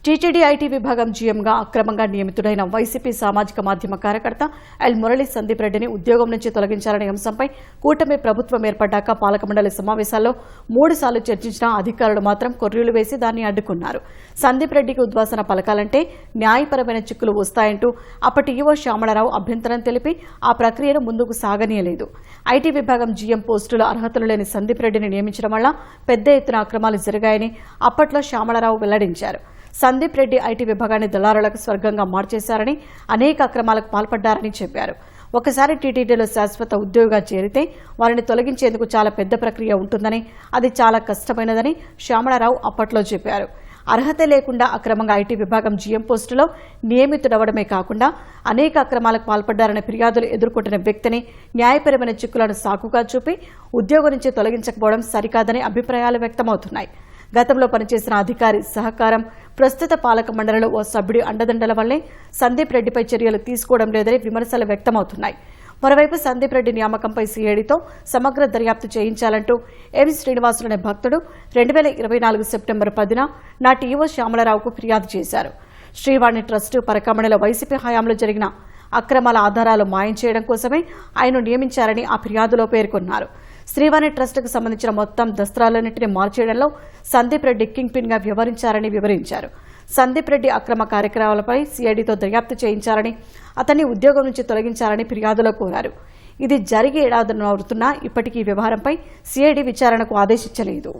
TTD IT విభాగం జీఎంగా అక్రమంగా నియమితుడైన YCP సామాజిక మాధ్యమ కార్యకర్త ఎల్ మురళి సందీప్ రెడ్డిని ఉద్యోగం నుంచి తొలగించాలనే అంశంపై కూటమి ప్రభుత్వం ఏర్పడ్డాక పాలకమండలి సమావేశాల్లో 3 సార్లు చర్చించిన అధికారులు మాత్రం కొర్రీలు వేసి దాన్ని అడ్డుకున్నారు. సందీప్ రెడ్డికి ఉద్వాసన పలకాలంటే న్యాయపరమైన చిక్కులు వస్తాయంటూ అప్పటి ఈవో శ్యామళరావు అభ్యంతరం తెలిపి ఆ ప్రక్రియను ముందుకు సాగనీయలేదు. ఐటీ విభాగం జీఎం పోస్టులో అర్హతలు లేని సందీప్ రెడ్డిని నియమించడం వల్ల పెద్ద ఎత్తున అక్రమాలు జరిగాయని అప్పట్లో శ్యామళరావు వెల్లడించారు. సందీప్ రెడ్డి ఐటీ విభాగాన్ని దళారులకు స్వర్గంగా మార్చేశారని, అనేక అక్రమాలకు పాల్పడ్డారని చెప్పారు. ఒకసారి టీటీడీలో శాశ్వత ఉద్యోగిగా చేరితే వారిని తొలగించేందుకు చాలా పెద్ద ప్రక్రియ ఉంటుందని, అది చాలా కష్టమైనదని శ్యామళరావు అప్పట్లో చెప్పారు. అర్హత లేకుండా అక్రమంగా ఐటీ విభాగం జీఎం పోస్టులో నియమితుడవడమే కాకుండా అనేక అక్రమాలకు పాల్పడ్డారనే ఫిర్యాదులు ఎదుర్కొంటున్న వ్యక్తిని న్యాయపరమైన చిక్కులను సాకుగా చూపి ఉద్యోగం నుంచి తొలగించకపోవడం సరికాదని అభిప్రాయాలు వ్యక్తమవుతున్నాయి. గతంలో పనిచేసిన అధికారి సహకారం, ప్రస్తుత పాలక మండలిలో ఓ సభ్యుడి అండదండల వల్లే సందీప్ రెడ్డిపై చర్యలు తీసుకోవడం లేదని విమర్శలు వ్యక్తమవుతున్నాయి. మరోవైపు సందీప్ రెడ్డి నియామకంపై సీఐడీతో సమగ్ర దర్యాప్తు చేయించాలంటూ ఎం శ్రీనివాసులు అనే భక్తుడు 2024 సెప్టెంబర్ 10న నాటి ఈవో శ్యామళరావుకు ఫిర్యాదు చేశారు. శ్రీవాణి ట్రస్టు పరకామణిలో వైసీపీ హయాంలో జరిగిన అక్రమాల ఆధారాలు మాయం చేయడం కోసమే ఆయన నియమించారని ఆ ఫిర్యాదులో పేర్కొన్నారు. శ్రీవాణి ట్రస్టుకు సంబంధించిన మొత్తం దస్త్రాలన్నింటినీ మార్చేయడంలో సందీప్ రెడ్డి కింగ్ పిన్ గా వ్యవహరించారని వివరించారు. సందీప్ రెడ్డి అక్రమ కార్యక్రమాలపై సీఐడీతో దర్యాప్తు చేయించాలని, అతన్ని ఉద్యోగం నుంచి తొలగించాలని ఫిర్యాదులో కోరారు. ఇది జరిగి ఏడాదిన్నర అవుతున్నా ఇప్పటికీ ఈ వ్యవహారంపై సీఐడీ విచారణకు ఆదేశించలేదు.